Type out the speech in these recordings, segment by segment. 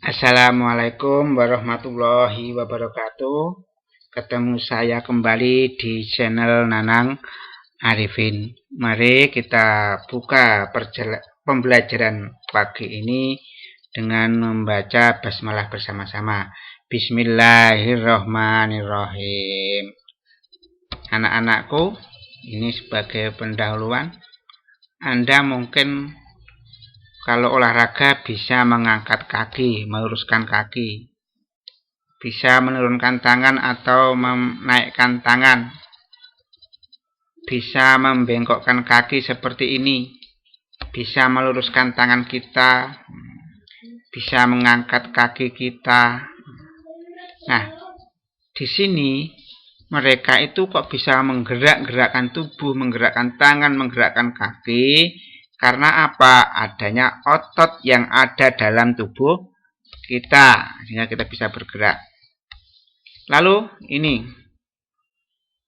Assalamualaikum warahmatullahi wabarakatuh. Ketemu saya kembali di channel Nanang Arifin. Mari kita buka pembelajaran pagi ini dengan membaca basmalah bersama-sama. Bismillahirrahmanirrahim. Anak-anakku, ini sebagai pendahuluan. Anda mungkin kalau olahraga bisa mengangkat kaki, meluruskan kaki, bisa menurunkan tangan atau menaikkan tangan, bisa membengkokkan kaki seperti ini, bisa meluruskan tangan kita, bisa mengangkat kaki kita. Nah, di sini mereka itu kok bisa menggerakkan tubuh, menggerakkan tangan, menggerakkan kaki. Karena apa? Adanya otot yang ada dalam tubuh kita, sehingga kita bisa bergerak. Lalu ini,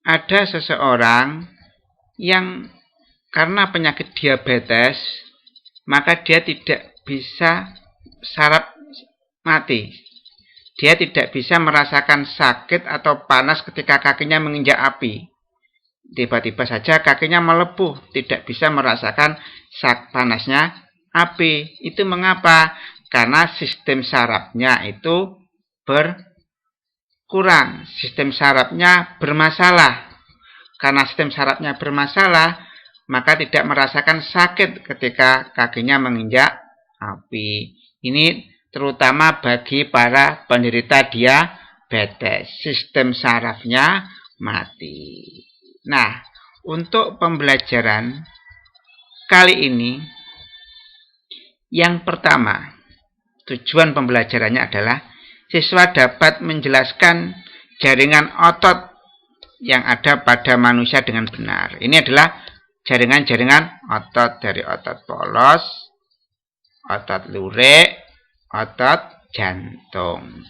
ada seseorang yang karena penyakit diabetes, maka dia tidak bisa saraf mati. Dia tidak bisa merasakan sakit atau panas ketika kakinya menginjak api. Tiba-tiba saja kakinya melepuh, tidak bisa merasakan panasnya api. Itu mengapa? Karena sistem sarafnya itu berkurang, sistem sarafnya bermasalah. Karena sistem sarafnya bermasalah, maka tidak merasakan sakit ketika kakinya menginjak api. Ini terutama bagi para penderita diabetes, sistem sarafnya mati. Nah, untuk pembelajaran kali ini, yang pertama, tujuan pembelajarannya adalah siswa dapat menjelaskan jaringan otot yang ada pada manusia dengan benar. Ini adalah jaringan-jaringan otot, dari otot polos, otot lurik, otot jantung.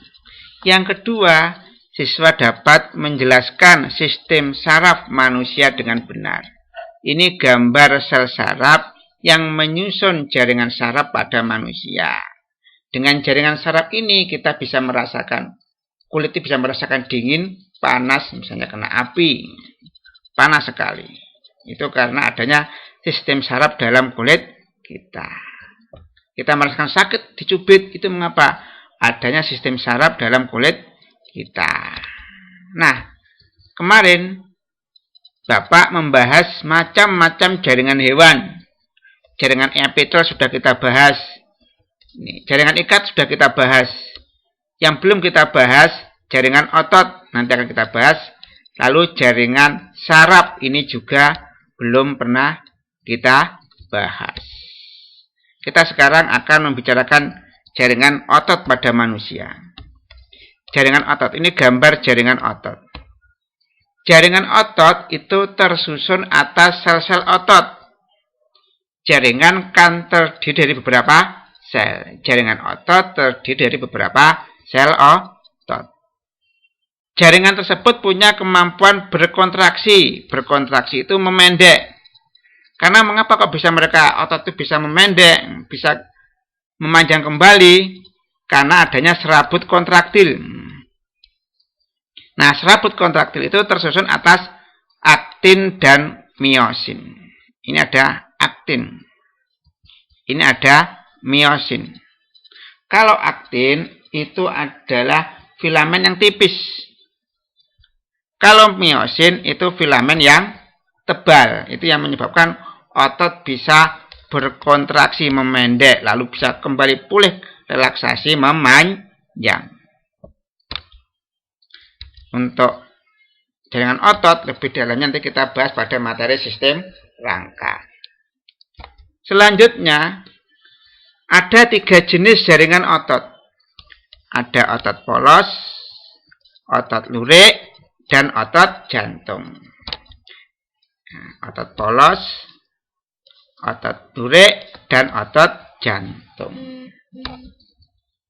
Yang kedua, siswa dapat menjelaskan sistem saraf manusia dengan benar. Ini gambar sel saraf yang menyusun jaringan saraf pada manusia. Dengan jaringan saraf ini kita bisa merasakan, kulit bisa merasakan dingin, panas, misalnya kena api, panas sekali. Itu karena adanya sistem saraf dalam kulit kita. Kita merasakan sakit, dicubit, itu mengapa? Adanya sistem saraf dalam kulit kita. Nah, kemarin Bapak membahas macam-macam jaringan hewan. Jaringan epitel sudah kita bahas. Jaringan ikat sudah kita bahas. Yang belum kita bahas, jaringan otot, nanti akan kita bahas. Lalu jaringan saraf, ini juga belum pernah kita bahas. Kita sekarang akan membicarakan jaringan otot pada manusia. Jaringan otot, ini gambar jaringan otot. Jaringan otot itu tersusun atas sel-sel otot. Jaringan kan terdiri dari beberapa sel. Jaringan otot terdiri dari beberapa sel otot. Jaringan tersebut punya kemampuan berkontraksi. Berkontraksi itu memendek. Karena mengapa kok bisa mereka otot itu bisa memendek, bisa memanjang kembali? Karena adanya serabut kontraktil. Nah, serabut kontraktil itu tersusun atas aktin dan miosin. Ini ada aktin. Ini ada miosin. Kalau aktin itu adalah filamen yang tipis. Kalau miosin itu filamen yang tebal. Itu yang menyebabkan otot bisa berkontraksi, memendek, lalu bisa kembali pulih, relaksasi, memanjang. Untuk jaringan otot lebih dalamnya nanti kita bahas pada materi sistem rangka. Selanjutnya, ada 3 jenis jaringan otot. Ada otot polos, otot lurik, dan otot jantung. Nah, otot polos, otot lurik, dan otot jantung.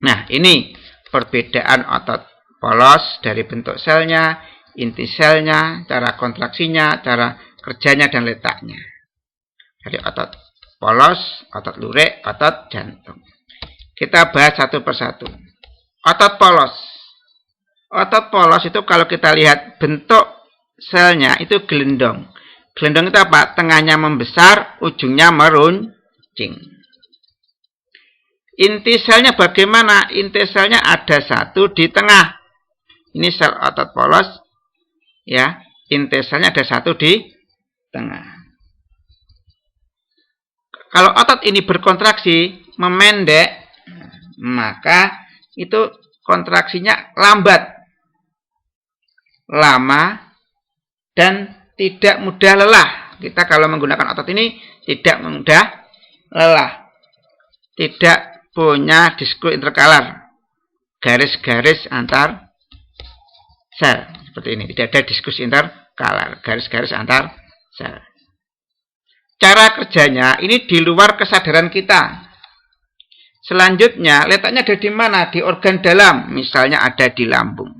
Nah, ini perbedaan otot polos dari bentuk selnya, inti selnya, cara kontraksinya, cara kerjanya, dan letaknya. Dari otot polos, otot lurik, otot jantung. Kita bahas satu persatu. otot polos. Otot polos itu kalau kita lihat bentuk selnya itu gelendong. Gelendong itu apa? Tengahnya membesar, ujungnya meruncing. Inti selnya bagaimana? Inti selnya ada satu di tengah. Ini sel otot polos. Ya, inti selnya ada satu di tengah. Kalau otot ini berkontraksi, memendek, maka itu kontraksinya lambat, lama, dan tidak mudah lelah. Kita kalau menggunakan otot ini tidak mudah lelah. Tidak punya diskus interkalar, garis-garis antar sel. Seperti ini, tidak ada diskus interkalar, garis-garis antar sel. Cara kerjanya ini di luar kesadaran kita. Selanjutnya, letaknya ada di mana? Di organ dalam. Misalnya ada di lambung,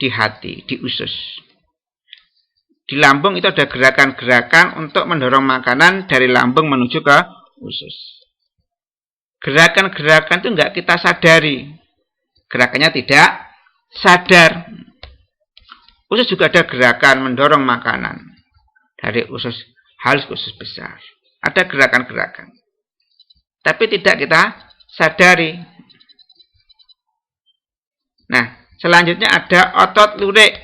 di hati, di usus. Di lambung itu ada gerakan-gerakan untuk mendorong makanan dari lambung menuju ke usus. Gerakan-gerakan itu enggak kita sadari. Gerakannya tidak sadar. Usus juga ada gerakan mendorong makanan dari usus halus ke usus besar. Ada gerakan-gerakan. Tapi tidak kita sadari. Nah, selanjutnya ada otot lurik.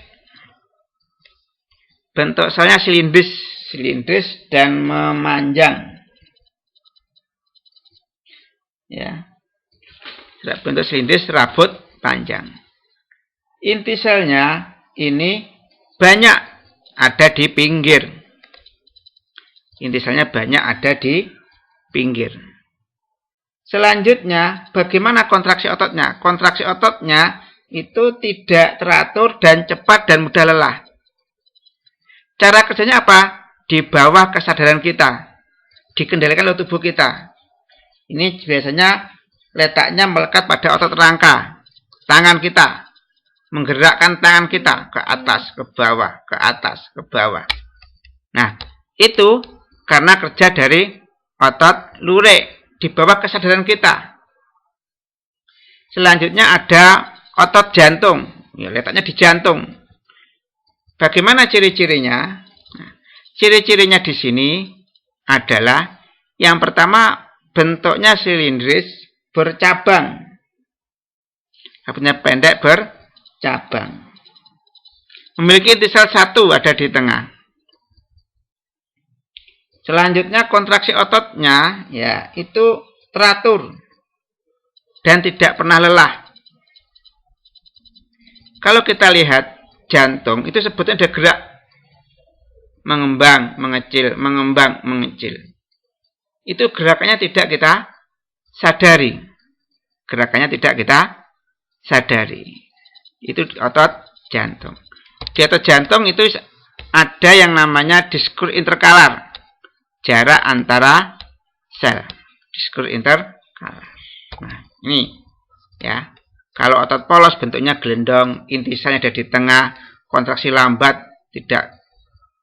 Bentuk selnya silindris dan memanjang. Ya. Bentuk silindris, serabut, panjang. Inti selnya ini banyak ada di pinggir. Inti selnya banyak ada di pinggir. Selanjutnya, bagaimana kontraksi ototnya? Kontraksi ototnya itu tidak teratur dan cepat dan mudah lelah. Cara kerjanya apa? Di bawah kesadaran kita. Dikendalikan oleh tubuh kita. Ini biasanya letaknya melekat pada otot rangka. Tangan kita. Menggerakkan tangan kita ke atas, ke bawah, ke atas, ke bawah. Nah, itu karena kerja dari otot lurik. Di bawah kesadaran kita. Selanjutnya ada otot jantung. Ya, letaknya di jantung. Bagaimana ciri-cirinya? Nah, ciri-cirinya di sini adalah yang pertama bentuknya silindris bercabang. Rambutnya pendek bercabang. Memiliki inti sel satu ada di tengah. Selanjutnya kontraksi ototnya ya itu teratur dan tidak pernah lelah. Kalau kita lihat jantung itu sebetulnya ada gerak mengembang, mengecil, mengembang, mengecil. Itu gerakannya tidak kita sadari. Gerakannya tidak kita sadari. Itu otot jantung. Di otot jantung itu ada yang namanya diskus interkalar. Jarak antara sel. Diskus interkalar. Nah, ini ya. Kalau otot polos bentuknya gelendong, inti selnya ada di tengah, kontraksi lambat, tidak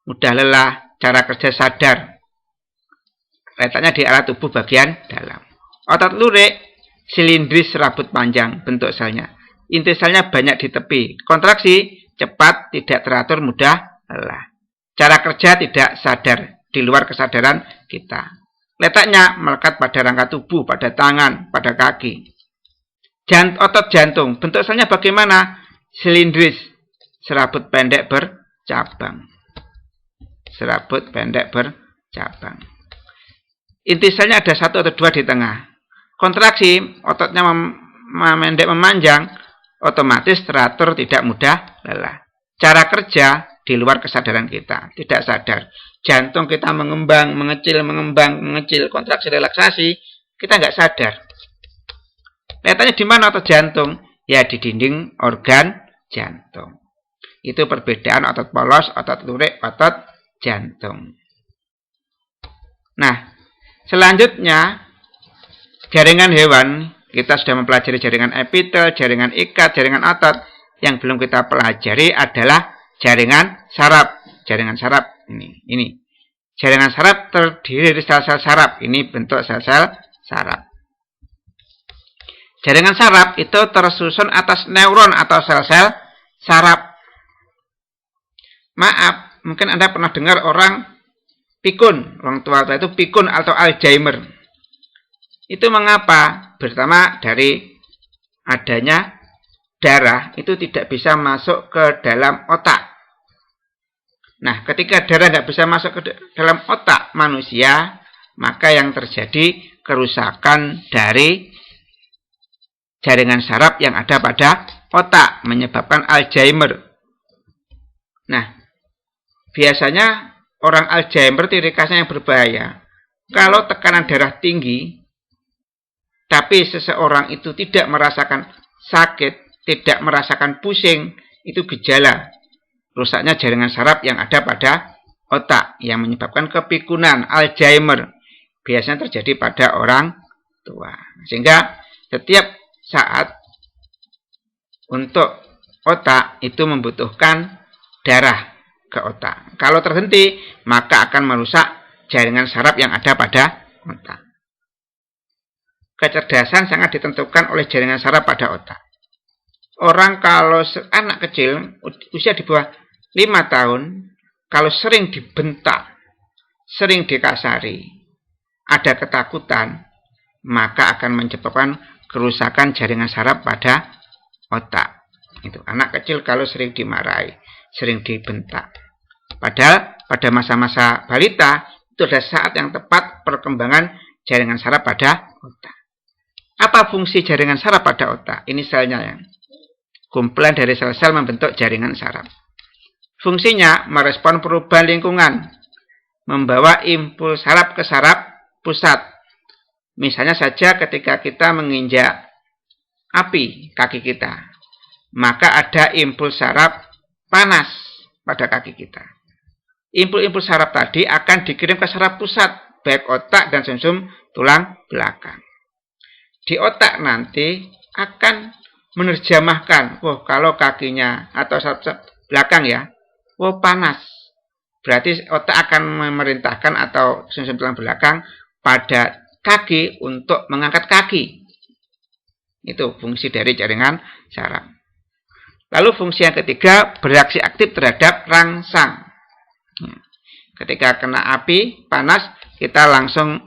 mudah lelah, cara kerja sadar. Letaknya di arah tubuh bagian dalam. Otot lurik, silindris serabut panjang bentuk selnya. Inti selnya banyak di tepi. Kontraksi cepat, tidak teratur, mudah lelah. Cara kerja tidak sadar, di luar kesadaran kita. Letaknya melekat pada rangka tubuh, pada tangan, pada kaki. Otot jantung, bentuk selnya bagaimana? Silindris, serabut pendek bercabang. Serabut pendek bercabang. Inti selnya ada satu atau dua di tengah. Kontraksi, ototnya memendek memanjang, otomatis teratur, tidak mudah lelah. Cara kerja di luar kesadaran kita, tidak sadar. Jantung kita mengembang, mengecil, mengembang, mengecil, kontraksi relaksasi, kita nggak sadar. Letaknya di mana otot jantung? Ya di dinding organ jantung. Itu perbedaan otot polos, otot lurik, otot jantung. Nah, selanjutnya jaringan hewan. Kita sudah mempelajari jaringan epitel, jaringan ikat, jaringan otot. Yang belum kita pelajari adalah jaringan saraf. Jaringan saraf ini. Jaringan saraf terdiri dari sel-sel saraf. Ini bentuk sel-sel saraf. Jaringan saraf itu tersusun atas neuron atau sel-sel saraf. Maaf, mungkin Anda pernah dengar orang pikun, orang tua itu pikun atau Alzheimer. Itu mengapa? Pertama dari adanya darah itu tidak bisa masuk ke dalam otak. Nah, ketika darah tidak bisa masuk ke dalam otak manusia, maka yang terjadi kerusakan dari jaringan saraf yang ada pada otak, menyebabkan Alzheimer. Nah, biasanya orang Alzheimer ciri khasnya yang berbahaya. Kalau tekanan darah tinggi, tapi seseorang itu tidak merasakan sakit, tidak merasakan pusing, itu gejala rusaknya jaringan saraf yang ada pada otak yang menyebabkan kepikunan Alzheimer. Biasanya terjadi pada orang tua. Sehingga setiap saat untuk otak itu membutuhkan darah ke otak. Kalau terhenti, maka akan merusak jaringan saraf yang ada pada otak. Kecerdasan sangat ditentukan oleh jaringan saraf pada otak. Orang kalau anak kecil, usia di bawah 5 tahun, kalau sering dibentak, sering dikasari, ada ketakutan, maka akan menyebabkan kerusakan jaringan saraf pada otak. Itu anak kecil kalau sering dimarahi, sering dibentak. Padahal pada masa-masa balita itu adalah saat yang tepat perkembangan jaringan saraf pada otak. Apa fungsi jaringan saraf pada otak? Ini selnya yang kumpulan dari sel-sel membentuk jaringan saraf. Fungsinya merespon perubahan lingkungan, membawa impuls saraf ke saraf pusat. Misalnya saja ketika kita menginjak api kaki kita, maka ada impuls saraf panas pada kaki kita. Impuls saraf tadi akan dikirim ke saraf pusat, baik otak dan sumsum tulang belakang. Di otak nanti akan menerjemahkan, kalau kakinya atau saraf belakang ya, panas. Berarti otak akan memerintahkan atau sumsum tulang belakang pada kaki untuk mengangkat kaki. Itu fungsi dari jaringan saraf. Lalu fungsi yang ketiga, bereaksi aktif terhadap rangsang. Ketika kena api, panas, kita langsung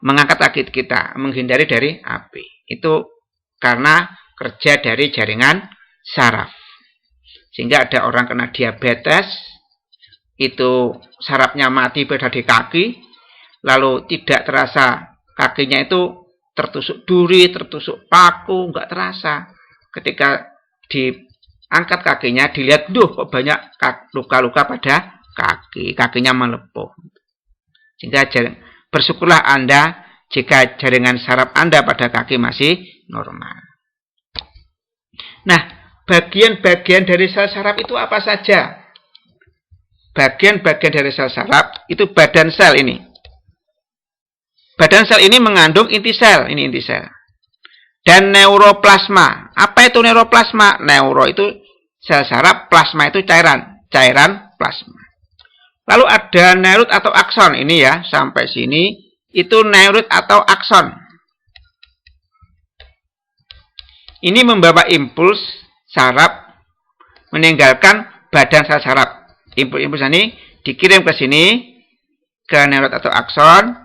mengangkat kaki kita, menghindari dari api. Itu karena kerja dari jaringan saraf. Sehingga ada orang kena diabetes, itu sarafnya mati pada di kaki, lalu tidak terasa kakinya itu tertusuk duri, tertusuk paku, nggak terasa. Ketika diangkat kakinya, dilihat, kok banyak luka-luka pada kaki, kakinya melepuh. Sehingga bersyukurlah Anda jika jaringan saraf Anda pada kaki masih normal. Nah, bagian-bagian dari sel saraf itu apa saja? Bagian-bagian dari sel saraf itu badan sel ini. Badan sel ini mengandung inti sel, ini inti sel. Dan neuroplasma. Apa itu neuroplasma? Neuro itu sel saraf, plasma itu cairan plasma. Lalu ada neurot atau akson, ini ya, sampai sini itu neurot atau akson. Ini membawa impuls saraf meninggalkan badan sel saraf. Impuls ini dikirim ke sini, ke neurot atau akson,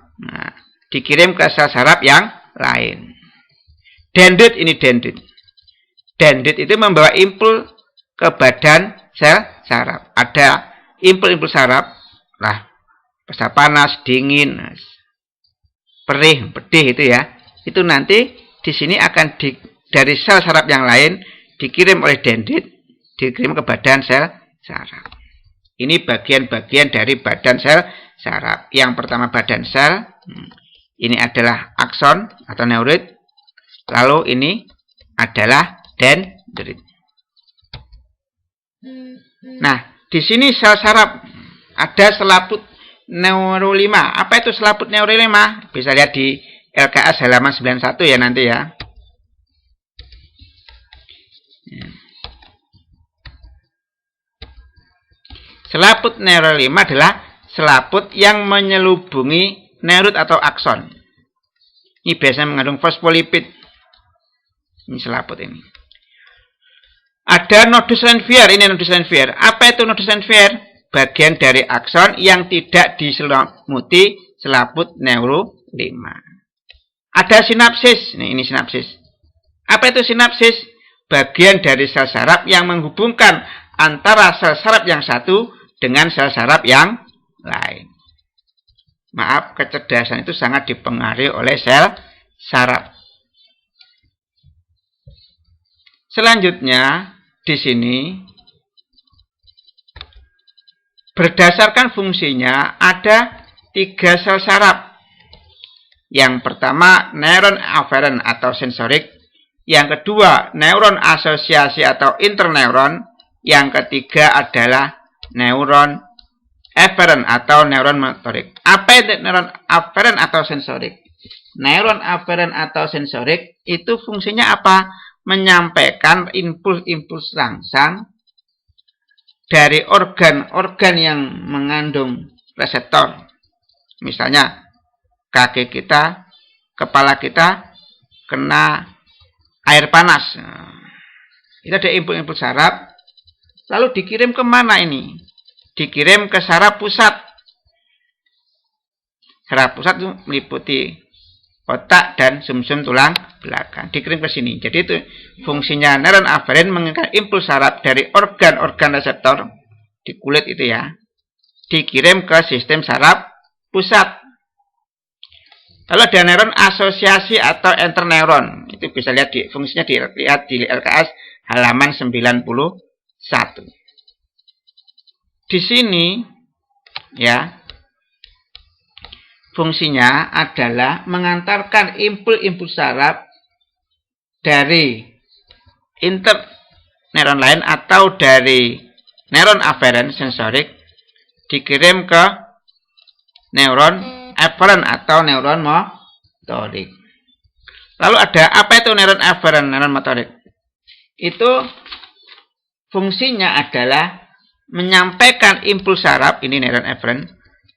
dikirim ke sel saraf yang lain. Dendrit ini dendrit. Dendrit itu membawa impuls ke badan sel saraf. Ada impuls saraf, rasa panas, dingin, perih, pedih itu ya. Itu nanti di sini akan dari sel saraf yang lain dikirim oleh dendrit, dikirim ke badan sel saraf. Ini bagian-bagian dari badan sel saraf. Yang pertama badan sel, ini adalah akson atau neurit. Lalu ini adalah dendrit. Nah, di sini sel saraf ada selaput neurolima. Apa itu selaput neurolima? Bisa lihat di LKS halaman 91 ya nanti ya. Selaput neurolima adalah selaput yang menyelubungi neurot atau akson. Ini biasanya mengandung fosfolipid. Ini selaput ini. Ada nodus Ranvier. Ini nodus Ranvier. Apa itu nodus Ranvier? Bagian dari akson yang tidak diselimuti selaput neuro 5. Ada sinapsis. Ini sinapsis. Apa itu sinapsis? Bagian dari sel saraf yang menghubungkan antara sel saraf yang satu dengan sel saraf yang lain. Maaf, kecerdasan itu sangat dipengaruhi oleh sel saraf. Selanjutnya, di sini berdasarkan fungsinya ada 3 sel saraf. Yang pertama, neuron afferent atau sensorik. Yang kedua, neuron asosiasi atau interneuron. Yang ketiga adalah neuron efferent atau neuron motorik. Apa itu neuron afferent atau sensorik? Neuron afferent atau sensorik itu fungsinya apa? Menyampaikan impuls-impuls rangsang dari organ-organ yang mengandung reseptor. Misalnya, kaki kita, kepala kita kena air panas. Itu ada impuls-impuls saraf. Lalu dikirim kemana ini? Dikirim ke saraf pusat. Saraf pusat itu meliputi otak dan sumsum tulang belakang. Dikirim ke sini. Jadi itu fungsinya neuron afferent mengirimkan impuls saraf dari organ-organ reseptor di kulit itu ya. Dikirim ke sistem saraf pusat. Lalu ada neuron asosiasi atau interneuron. Itu bisa lihat fungsinya dilihat di LKS halaman 91. Di sini ya, fungsinya adalah mengantarkan impuls saraf dari interneuron lain atau dari neuron afferent sensorik dikirim ke neuron efferent atau neuron motorik. Lalu ada apa itu neuron efferent, neuron motorik? Itu fungsinya adalah menyampaikan impuls saraf, ini neuron efferent,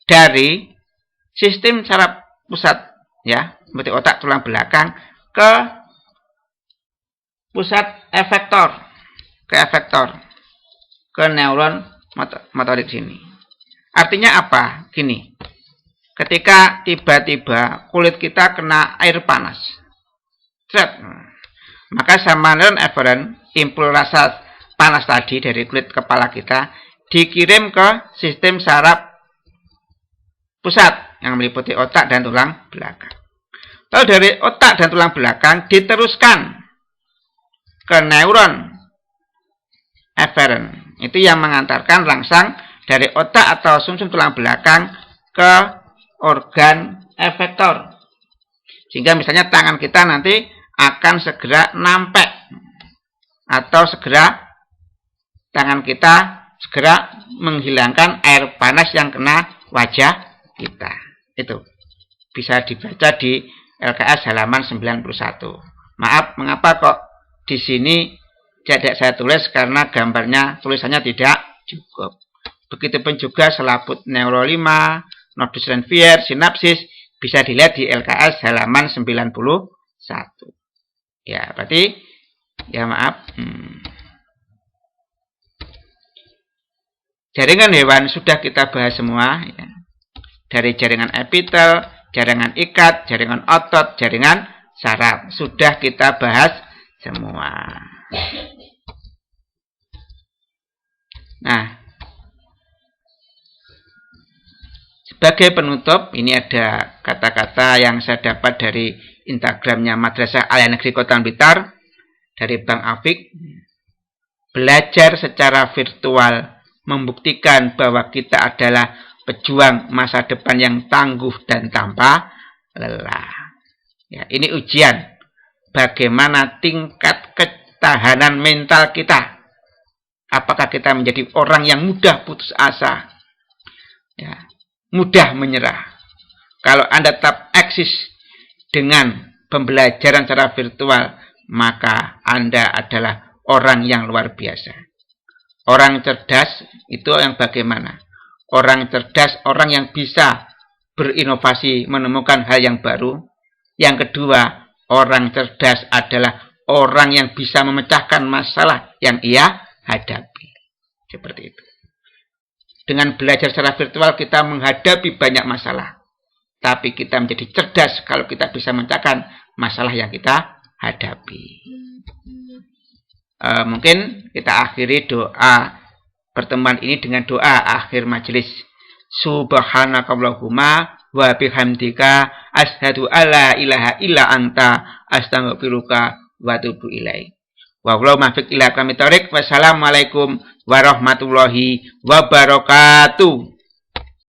dari sistem saraf pusat ya, seperti otak tulang belakang ke pusat efektor, ke neuron motorik sini. Artinya apa? Gini. Ketika tiba-tiba kulit kita kena air panas. Maka sama neuron efferent, impuls rasa panas tadi dari kulit kepala kita dikirim ke sistem saraf pusat yang meliputi otak dan tulang belakang. Lalu dari otak dan tulang belakang diteruskan ke neuron efferent. Itu yang mengantarkan rangsang dari otak atau sumsum tulang belakang ke organ efektor. Sehingga misalnya tangan kita nanti akan segera nampek. Atau segera tangan kita segera menghilangkan air panas yang kena wajah kita. Itu bisa dibaca di LKS halaman 91. Maaf, mengapa kok di sini tidak saya tulis, karena gambarnya, tulisannya tidak cukup. Begitupun juga selaput neuro 5, nodus Ranvier, sinapsis, bisa dilihat di LKS halaman 91. Ya, berarti ya maaf. Jaringan hewan sudah kita bahas semua ya. Dari jaringan epitel, jaringan ikat, jaringan otot, jaringan saraf. Sudah kita bahas semua. Nah, sebagai penutup, ini ada kata-kata yang saya dapat dari Instagramnya Madrasah Aliyah Negeri Kota Blitar, dari Bang Afik. Belajar secara virtual membuktikan bahwa kita adalah pejuang masa depan yang tangguh dan tanpa lelah. Ya, ini ujian bagaimana tingkat ketahanan mental kita. Apakah kita menjadi orang yang mudah putus asa, ya, mudah menyerah. Kalau Anda tetap eksis dengan pembelajaran secara virtual, maka Anda adalah orang yang luar biasa. Orang cerdas itu yang bagaimana? Orang cerdas, orang yang bisa berinovasi, menemukan hal yang baru. Yang kedua, orang cerdas adalah orang yang bisa memecahkan masalah yang ia hadapi. Seperti itu. Dengan belajar secara virtual kita menghadapi banyak masalah. Tapi kita menjadi cerdas kalau kita bisa memecahkan masalah yang kita hadapi. Mungkin kita akhiri doa pertemuan ini dengan doa akhir majelis. Subhanakallahumma wa bihamdika asyhadu alla ilaha illa anta astaghfiruka wa atubu ilaik. Wallahu muwaffiq ila aqwamit thoriq. Wassalamualaikum warahmatullahi wabarakatuh.